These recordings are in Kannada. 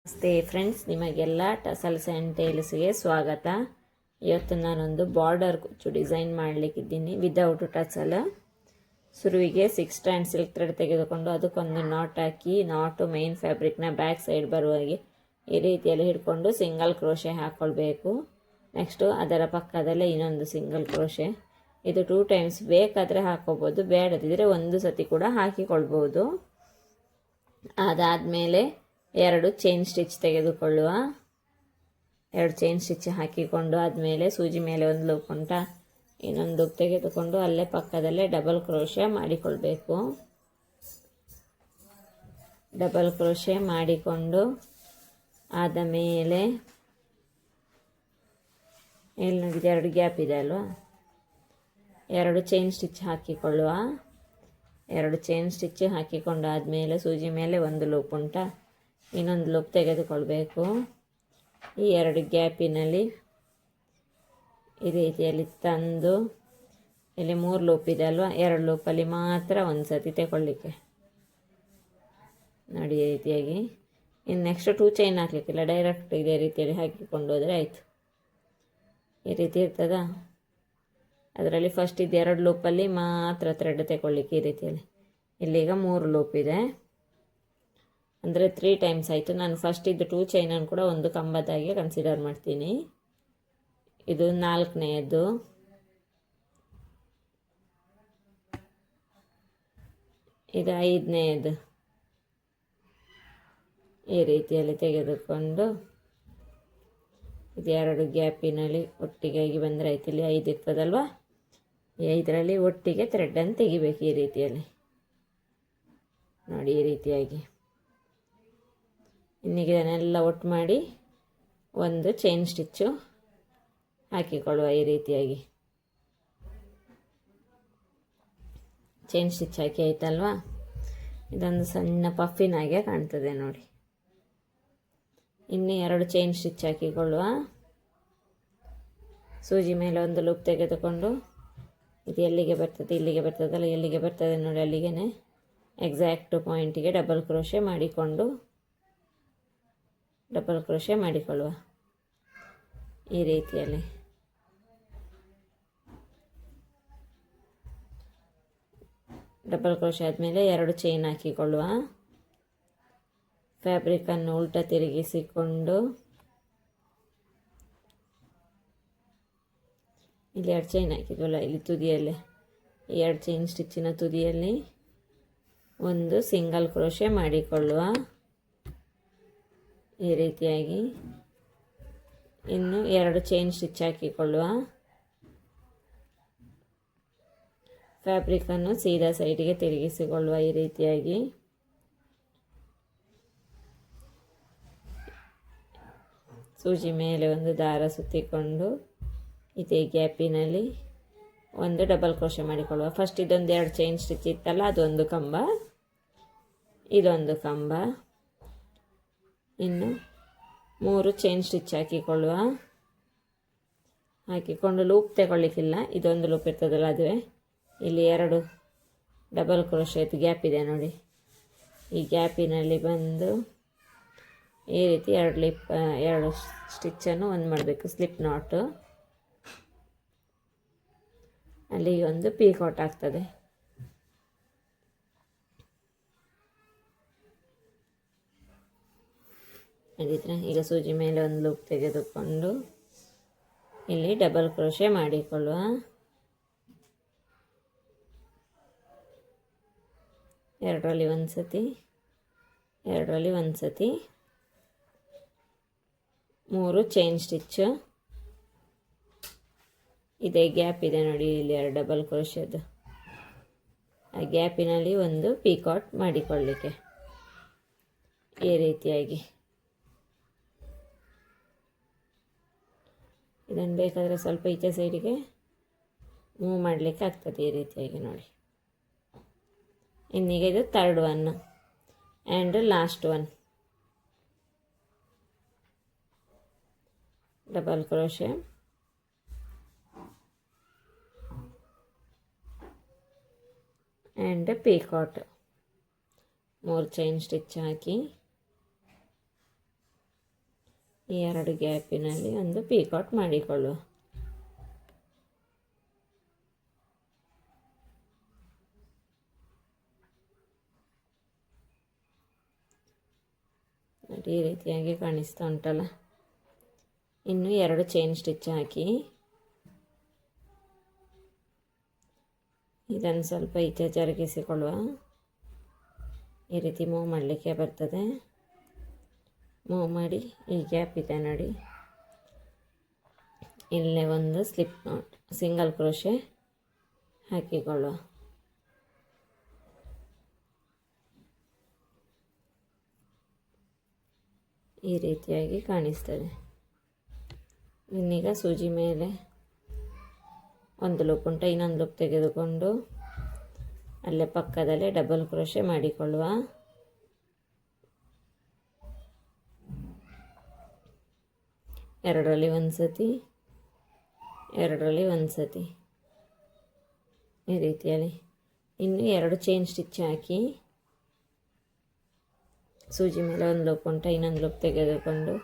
ನಮಸ್ತೆ ಫ್ರೆಂಡ್ಸ್, ನಿಮಗೆಲ್ಲ ಟಸಲ್ಸ್ ಆ್ಯಂಡ್ ಟೇಲ್ಸ್ಗೆ ಸ್ವಾಗತ. ಇವತ್ತು ನಾನೊಂದು ಬಾರ್ಡರ್ ಕುಚ್ಚು ಡಿಸೈನ್ ಮಾಡಲಿಕ್ಕಿದ್ದೀನಿ ವಿದೌಟ್ ಟಸಲ್. ಸುರುವಿಗೆ 6 ಸ್ಟ್ಯಾಂಡ್ ಸಿಲ್ಕ್ ಥ್ರೆಡ್ ತೆಗೆದುಕೊಂಡು ಅದಕ್ಕೊಂದು ನಾಟ್ ಹಾಕಿ, ನಾಟು ಮೇನ್ ಫ್ಯಾಬ್ರಿಕ್ನ ಬ್ಯಾಕ್ ಸೈಡ್ ಬರುವ ಹಾಗೆ ಈ ರೀತಿಯಲ್ಲಿ ಹಿಡ್ಕೊಂಡು ಸಿಂಗಲ್ ಕ್ರೋಶೆ ಹಾಕ್ಕೊಳ್ಬೇಕು. ನೆಕ್ಸ್ಟು ಅದರ ಪಕ್ಕದಲ್ಲೇ ಇನ್ನೊಂದು ಸಿಂಗಲ್ ಕ್ರೋಶೆ. ಇದು 2 ಟೈಮ್ಸ್ ಬೇಕಾದರೆ ಹಾಕ್ಕೋಬೋದು, ಬೇಡದಿದ್ದರೆ ಒಂದು ಸತಿ ಕೂಡ ಹಾಕಿಕೊಳ್ಬೋದು. ಅದಾದಮೇಲೆ 2 ಚೈನ್ ಸ್ಟಿಚ್ ತೆಗೆದುಕೊಳ್ಳುವ. 2 ಚೈನ್ ಸ್ಟಿಚ್ ಹಾಕಿಕೊಂಡು ಆದಮೇಲೆ ಸೂಜಿ ಮೇಲೆ ಒಂದು ಲೂಪ್ ಉಂಟ, ಇನ್ನೊಂದು ಲೂಪ್ ತೆಗೆದುಕೊಂಡು ಅಲ್ಲೇ ಪಕ್ಕದಲ್ಲೇ ಡಬಲ್ ಕ್ರೋಶೆ ಮಾಡಿಕೊಳ್ಬೇಕು. ಡಬಲ್ ಕ್ರೋಶೆ ಮಾಡಿಕೊಂಡು ಆದ ಮೇಲೆ ಇಲ್ಲಿ ನೋಡಿದ 2 ಗ್ಯಾಪ್ ಇದೆ ಅಲ್ವಾ, 2 ಚೈನ್ ಸ್ಟಿಚ್ ಹಾಕಿಕೊಳ್ಳುವ. 2 ಚೈನ್ ಸ್ಟಿಚ್ ಹಾಕಿಕೊಂಡು ಆದಮೇಲೆ ಸೂಜಿ ಮೇಲೆ ಒಂದು ಲೂಪ್ ಉಂಟ, ಇನ್ನೊಂದು ಲೂಪ್ ತೆಗೆದುಕೊಳ್ಬೇಕು. ಈ 2 ಗ್ಯಾಪಿನಲ್ಲಿ ಈ ರೀತಿಯಲ್ಲಿ ತಂದು ಇಲ್ಲಿ 3 ಲೂಪ್ ಇದೆ ಅಲ್ವಾ, 2 ಲೂಪಲ್ಲಿ ಮಾತ್ರ ಒಂದು ಸತಿ ತಗೊಳ್ಳಿಕ್ಕೆ ನೋಡಿ ಈ ರೀತಿಯಾಗಿ. ಇನ್ನು ನೆಕ್ಸ್ಟ್ 2 ಚೈನ್ ಹಾಕಲಿಕ್ಕಿಲ್ಲ, ಡೈರೆಕ್ಟ್ ಇದೇ ರೀತಿಯಲ್ಲಿ ಹಾಕಿಕೊಂಡು ಹೋದರೆ ಆಯಿತು. ಈ ರೀತಿ ಇರ್ತದಾ. ಅದರಲ್ಲಿ ಫಸ್ಟ್ ಇದು 2 ಲೂಪಲ್ಲಿ ಮಾತ್ರ ಥ್ರೆಡ್ ತಗೊಳ್ಳಿಕ್ಕೆ ಈ ರೀತಿಯಲ್ಲಿ. ಇಲ್ಲೀಗ 3 ಲೂಪ್ ಇದೆ ಅಂದರೆ 3 ಟೈಮ್ಸ್ ಆಯಿತು. ನಾನು ಫಸ್ಟ್ ಇದು 2 ಚೈನನ್ನು ಕೂಡ ಒಂದು ಕಂಬದಾಗೆ ಕನ್ಸಿಡರ್ ಮಾಡ್ತೀನಿ. ಇದು 4ನೇದು, ಇದು 5ನೇದು. ಈ ರೀತಿಯಲ್ಲಿ ತೆಗೆದುಕೊಂಡು ಇದು 2 ಗ್ಯಾಪಿನಲ್ಲಿ ಒಟ್ಟಿಗಾಗಿ ಬಂದರೆ ಆಯ್ತು. ಇಲ್ಲಿ 5 ಇರ್ತದಲ್ವ, ಈ 5ರಲ್ಲಿ ಒಟ್ಟಿಗೆ ಥ್ರೆಡನ್ನು ತೆಗಿಬೇಕು ಈ ರೀತಿಯಲ್ಲಿ ನೋಡಿ ಈ ರೀತಿಯಾಗಿ. ಇನ್ನೀಗ ಇದನ್ನೆಲ್ಲ ಒಟ್ಟು ಮಾಡಿ ಒಂದು ಚೈನ್ ಸ್ಟಿಚ್ಚು ಹಾಕಿಕೊಳ್ಳುವ ಈ ರೀತಿಯಾಗಿ. ಚೈನ್ ಸ್ಟಿಚ್ ಹಾಕಿ ಆಯ್ತಲ್ವಾ, ಇದೊಂದು ಸಣ್ಣ ಪಫಿನಾಗೆ ಕಾಣ್ತದೆ ನೋಡಿ. ಇನ್ನೂ 2 ಚೈನ್ ಸ್ಟಿಚ್ ಹಾಕಿಕೊಳ್ಳುವ. ಸೂಜಿ ಮೇಲೆ ಒಂದು ಲೂಪ್ ತೆಗೆದುಕೊಂಡು ಇದು ಎಲ್ಲಿಗೆ ಬರ್ತದೆ, ಇಲ್ಲಿಗೆ ಬರ್ತದಲ್ಲ, ಎಲ್ಲಿಗೆ ಬರ್ತದೆ ನೋಡಿ ಅಲ್ಲಿಗೆ ಎಕ್ಸಾಕ್ಟ್ ಪಾಯಿಂಟಿಗೆ ಡಬಲ್ ಕ್ರೋಶೆ ಮಾಡಿಕೊಂಡು ಡಬಲ್ ಕ್ರೋಶೆ ಮಾಡಿಕೊಳ್ಳುವ ಈ ರೀತಿಯಲ್ಲಿ. ಡಬಲ್ ಕ್ರೋಶೆ ಆದಮೇಲೆ 2 ಚೈನ್ ಹಾಕಿಕೊಳ್ಳುವ. ಫ್ಯಾಬ್ರಿಕನ್ನು ಉಲ್ಟ ತಿರುಗಿಸಿಕೊಂಡು ಇಲ್ಲಿ 2 ಚೈನ್ ಹಾಕಿದ್ವಲ್ಲ, ಇಲ್ಲಿ ತುದಿಯಲ್ಲಿ ಈ 2 ಚೈನ್ ಸ್ಟಿಚ್ಚಿನ ತುದಿಯಲ್ಲಿ ಒಂದು ಸಿಂಗಲ್ ಕ್ರೋಶೆ ಮಾಡಿಕೊಳ್ಳುವ ಈ ರೀತಿಯಾಗಿ. ಇನ್ನು 2 ಚೈನ್ ಸ್ಟಿಚ್ ಹಾಕಿಕೊಳ್ಳುವ. ಫ್ಯಾಬ್ರಿಕನ್ನು ಸೀದಾ ಸೈಡಿಗೆ ತಿರುಗಿಸಿಕೊಳ್ಳುವ ಈ ರೀತಿಯಾಗಿ. ಸೂಜಿ ಮೇಲೆ ಒಂದು ದಾರ ಸುತ್ತಿಕೊಂಡು ಇದೇ ಗ್ಯಾಪಿನಲ್ಲಿ ಒಂದು ಡಬಲ್ ಕ್ರೋಶೆ ಮಾಡಿಕೊಳ್ಳುವ. ಫಸ್ಟ್ ಇದೊಂದು 2 ಚೈನ್ ಸ್ಟಿಚ್ ಇತ್ತಲ್ಲ, ಅದೊಂದು ಕಂಬ, ಇದೊಂದು ಕಂಬ. ಇನ್ನು 3 ಚೈನ್ ಸ್ಟಿಚ್ ಹಾಕಿಕೊಳ್ಳುವ. ಹಾಕಿಕೊಂಡು ಲೂಪ್ ತಗೊಳ್ಳಿಕ್ಕಿಲ್ಲ, ಇದೊಂದು ಲೂಪ್ ಇರ್ತದಲ್ಲ ಅದುವೇ. ಇಲ್ಲಿ 2 ಡಬಲ್ ಕ್ರೋಶೆದು ಗ್ಯಾಪ್ ಇದೆ ನೋಡಿ, ಈ ಗ್ಯಾಪಿನಲ್ಲಿ ಬಂದು ಈ ರೀತಿ 2 ಸ್ಟಿಚ್ಚನ್ನು ಒಂದು ಮಾಡಬೇಕು, ಸ್ಲಿಪ್ ನಾಟು. ಅಲ್ಲಿಗೆ ಒಂದು ಪೀಕಾಟ್ ಆಗ್ತದೆ. ಹಾಗಿದ್ರೆ ಈಗ ಸೂಜಿ ಮೇಲೆ ಒಂದು ಲೂಪ್ ತೆಗೆದುಕೊಂಡು ಇಲ್ಲಿ ಡಬಲ್ ಕ್ರೋಶೆ ಮಾಡಿಕೊಳ್ಳುವ. 2ರಲ್ಲಿ ಒಂದು ಸತಿ, 2ರಲ್ಲಿ ಒಂದು ಸತಿ, 3 ಚೈನ್ ಸ್ಟಿಚ್ಚು. ಇದೇ ಗ್ಯಾಪ್ ಇದೆ ನೋಡಿ, ಇಲ್ಲಿ 2 ಡಬಲ್ ಕ್ರೋಶೆದು. ಆ ಗ್ಯಾಪಿನಲ್ಲಿ ಒಂದು ಪೀಕಾಟ್ ಮಾಡಿಕೊಳ್ಳಿಕ್ಕೆ ಈ ರೀತಿಯಾಗಿ. ಇದನ್ನು ಬೇಕಾದರೆ ಸ್ವಲ್ಪ ಈಚೆ ಸೈಡಿಗೆ ಮೂವ್ ಮಾಡಲಿಕ್ಕೆ ಆಗ್ತದೆ ಈ ರೀತಿಯಾಗಿ ನೋಡಿ. ಇನ್ನೀಗ ಇದು 3rd one and last one. Double crochet and picot. 3 chain stitch ಹಾಕಿ ಈ 2 ಗ್ಯಾಪಿನಲ್ಲಿ ಒಂದು ಪೀಕಾಟ್ ಮಾಡಿಕೊಳ್ಳುವ. ನೋಡಿ ಈ ರೀತಿಯಾಗಿ ಕಾಣಿಸ್ತಾ ಉಂಟಲ್ಲ. ಇನ್ನು 2 ಚೈನ್ ಸ್ಟಿಚ್ ಹಾಕಿ ಇದನ್ನು ಸ್ವಲ್ಪ ಈಚೆ ಜರುಗಿಸಿಕೊಳ್ಳುವ. ಈ ರೀತಿ ಮೂವ್ ಮಾಡಲಿಕ್ಕೆ ಬರ್ತದೆ. ಮೂವ್ ಮಾಡಿ ಈ ಗ್ಯಾಪ್ ಇದೆ ನೋಡಿ, ಇಲ್ಲೇ ಒಂದು ಸ್ಲಿಪ್ ನಾಟ್ ಸಿಂಗಲ್ ಕ್ರೋಶೆ ಹಾಕಿಕೊಳ್ಳುವ. ಈ ರೀತಿಯಾಗಿ ಕಾಣಿಸ್ತದೆ. ಇನ್ನೀಗ ಸೂಜಿ ಮೇಲೆ ಒಂದು ಲೂಪ್ ಉಂಟ, ಇನ್ನೊಂದು ಲೂಪ್ ತೆಗೆದುಕೊಂಡು ಅಲ್ಲೇ ಪಕ್ಕದಲ್ಲೇ ಡಬಲ್ ಕ್ರೋಶೆ ಮಾಡಿಕೊಳ್ಳುವ. ಎರಡರಲ್ಲಿ ಒಂದು ಸತಿ, ಎರಡರಲ್ಲಿ ಒಂದು ಸತಿ, ಈ ರೀತಿಯಲ್ಲಿ. ಇನ್ನು 2 ಚೈನ್ ಸ್ಟಿಚ್ ಹಾಕಿ ಸೂಜಿ ಮೇಲೆ ಒಂದು ಲೂಪ್ ಉಂಟ, ಇನ್ನೊಂದು ಲೂಪ್ ತೆಗೆದುಕೊಂಡು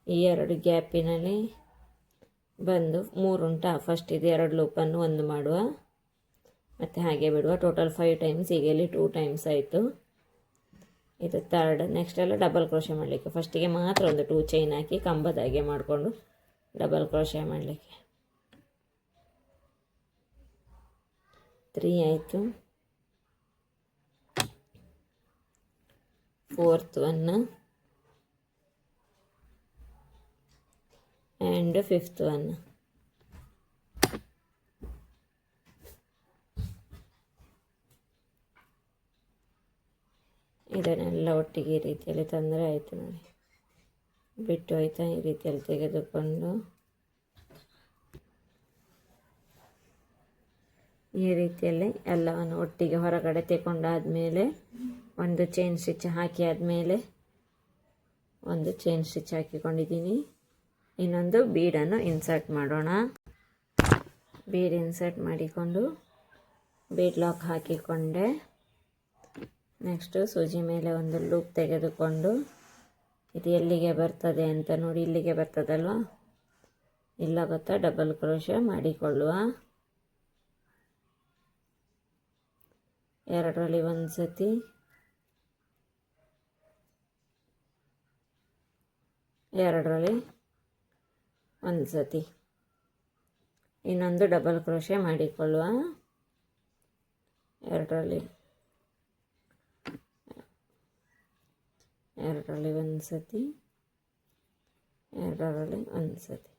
ಈ 2 ಗ್ಯಾಪಿನಲ್ಲಿ ಬಂದು 3 ಉಂಟಾ, ಫಸ್ಟ್ ಇದು 2 ಲೂಪನ್ನು ಒಂದು ಮಾಡುವ ಮತ್ತು ಹಾಗೆ ಬಿಡುವ. Total 5 times. ಈಗ ಇಲ್ಲಿ 2 ಟೈಮ್ಸ್ ಆಯಿತು. ಇದು 3rd. ನೆಕ್ಸ್ಟ್ ಎಲ್ಲ ಡಬಲ್ ಕ್ರೋಶೆ ಮಾಡಲಿಕ್ಕೆ ಫಸ್ಟಿಗೆ ಮಾತ್ರ ಒಂದು 2 ಚೈನ್ ಹಾಕಿ ಕಂಬದ ಹಾಗೆ ಮಾಡಿಕೊಂಡು ಡಬಲ್ ಕ್ರೋಶೆ ಮಾಡಲಿಕ್ಕೆ. 3 ಆಯಿತು. 4th one and 5th one. ಇದನ್ನೆಲ್ಲ ಒಟ್ಟಿಗೆ ಈ ರೀತಿಯಲ್ಲಿ ತೊಂದರೆ ಆಯಿತು ನೋಡಿ, ಬಿಟ್ಟು ಹೋಯ್ತಾ. ಈ ರೀತಿಯಲ್ಲಿ ತೆಗೆದುಕೊಂಡು ಈ ರೀತಿಯಲ್ಲಿ ಎಲ್ಲವನ್ನು ಒಟ್ಟಿಗೆ ಹೊರಗಡೆ ತೆಗೊಂಡಾದಮೇಲೆ ಒಂದು ಚೈನ್ ಸ್ಟಿಚ್ ಹಾಕಿ ಆದಮೇಲೆ ಒಂದು ಚೈನ್ ಸ್ಟಿಚ್ ಹಾಕಿಕೊಂಡಿದ್ದೀನಿ. ಇನ್ನೊಂದು ಬೀಡನ್ನು ಇನ್ಸರ್ಟ್ ಮಾಡೋಣ. ಬೀಡ್ ಇನ್ಸರ್ಟ್ ಮಾಡಿಕೊಂಡು ಬೀಡ್ ಲಾಕ್ ಹಾಕಿಕೊಂಡೆ. ನೆಕ್ಸ್ಟು ಸೂಜಿ ಮೇಲೆ ಒಂದು ಲೂಪ್ ತೆಗೆದುಕೊಂಡು ಇದು ಎಲ್ಲಿಗೆ ಬರ್ತದೆ ಅಂತ ನೋಡಿ, ಇಲ್ಲಿಗೆ ಬರ್ತದಲ್ವ, ಇಲ್ಲ ಗೊತ್ತಾ, ಡಬಲ್ ಕ್ರೋಶೆ ಮಾಡಿಕೊಳ್ಳುವ. 2ರಲ್ಲಿ ಒಂದು ಸತಿ, 2ರಲ್ಲಿ ಒಂದು ಸತಿ, ಇನ್ನೊಂದು ಡಬಲ್ ಕ್ರೋಶೆ ಮಾಡಿಕೊಳ್ಳುವ. 2ರಲ್ಲಿ ಒಂದು ಸತಿ, 2ರಲ್ಲಿ ಒಂದು ಸತಿ.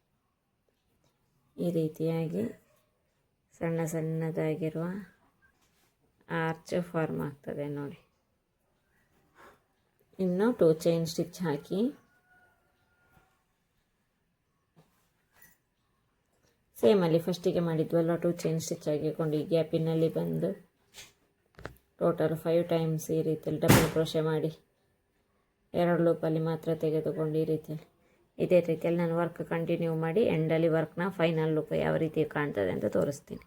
ಈ ರೀತಿಯಾಗಿ ಸಣ್ಣ ಸಣ್ಣದಾಗಿರುವ ಆರ್ಚ್ ಫಾರ್ಮ್ ಆಗ್ತದೆ ನೋಡಿ. ಇನ್ನು 2 ಚೈನ್ ಸ್ಟಿಚ್ ಹಾಕಿ ಸೇಮಲ್ಲಿ ಫಸ್ಟಿಗೆ ಮಾಡಿದ್ವಲ್ಲ 2 ಚೈನ್ ಸ್ಟಿಚ್ ಹಾಕಿಕೊಂಡು ಈ ಗ್ಯಾಪಿನಲ್ಲಿ ಬಂದು ಟೋಟಲ್ 5 ಟೈಮ್ಸ್ ಈ ರೀತಿಯಲ್ಲಿ ಡಬಲ್ ಕ್ರೋಶೆ ಮಾಡಿ 2 ಲೂಪಲ್ಲಿ ಮಾತ್ರ ತೆಗೆದುಕೊಂಡು ಈ ರೀತಿಯಲ್ಲಿ ಇದೇ ರೀತಿಯಲ್ಲಿ ನಾನು ವರ್ಕ್ ಕಂಟಿನ್ಯೂ ಮಾಡಿ ಎಂಡಲ್ಲಿ ವರ್ಕ್ನ ಫೈನಲ್ ಲುಕ್ ಯಾವ ರೀತಿ ಕಾಣ್ತದೆ ಅಂತ ತೋರಿಸ್ತೀನಿ.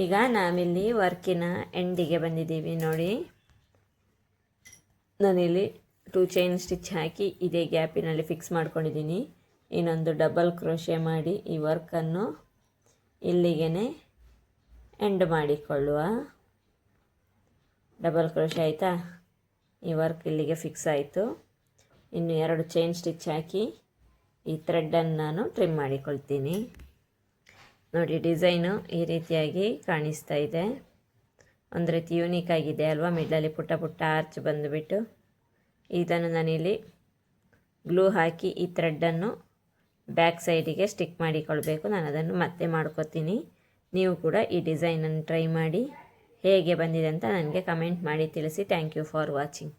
ಈಗ ನಾವಿಲ್ಲಿ ವರ್ಕಿನ ಎಂಡಿಗೆ ಬಂದಿದ್ದೀವಿ ನೋಡಿ. ನಾನಿಲ್ಲಿ 2 ಚೈನ್ ಸ್ಟಿಚ್ ಹಾಕಿ ಇದೇ ಗ್ಯಾಪಿನಲ್ಲಿ ಫಿಕ್ಸ್ ಮಾಡ್ಕೊಂಡಿದ್ದೀನಿ. ಇನ್ನೊಂದು ಡಬಲ್ ಕ್ರೋಶೆ ಮಾಡಿ ಈ ವರ್ಕನ್ನು ಇಲ್ಲಿಗೆ ಎಂಡ್ ಮಾಡಿಕೊಳ್ಳುವ. ಡಬಲ್ ಕ್ರೋಶೆ ಆಯಿತಾ, ಈ ವರ್ಕ್ ಇಲ್ಲಿಗೆ ಫಿಕ್ಸ್ ಆಯಿತು. ಇನ್ನು 2 ಚೈನ್ ಸ್ಟಿಚ್ ಹಾಕಿ ಈ ಥ್ರೆಡ್ಡನ್ನು ನಾನು ಟ್ರಿಮ್ ಮಾಡಿಕೊಳ್ತೀನಿ ನೋಡಿ. ಡಿಸೈನು ಈ ರೀತಿಯಾಗಿ ಕಾಣಿಸ್ತಾ ಇದೆ, ಒಂದು ರೀತಿ ಯೂನಿಕ್ ಆಗಿದೆ ಅಲ್ವಾ. ಮಿಡ್ಲಲ್ಲಿ ಪುಟ್ಟ ಪುಟ್ಟ ಆರ್ಚ್ ಬಂದುಬಿಟ್ಟು ಇದನ್ನು ನಾನಿಲ್ಲಿ ಗ್ಲೂ ಹಾಕಿ ಈ ಥ್ರೆಡ್ಡನ್ನು ಬ್ಯಾಕ್ ಸೈಡಿಗೆ ಸ್ಟಿಕ್ ಮಾಡಿಕೊಳ್ಬೇಕು. ನಾನು ಅದನ್ನು ಮತ್ತೆ ಮಾಡ್ಕೋತೀನಿ. ನೀವು ಕೂಡ ಈ ಡಿಸೈನನ್ನು ಟ್ರೈ ಮಾಡಿ ಹೇಗೆ ಬಂದಿದೆ ಅಂತ ನನಗೆ ಕಮೆಂಟ್ ಮಾಡಿ ತಿಳಿಸಿ. Thank you for watching.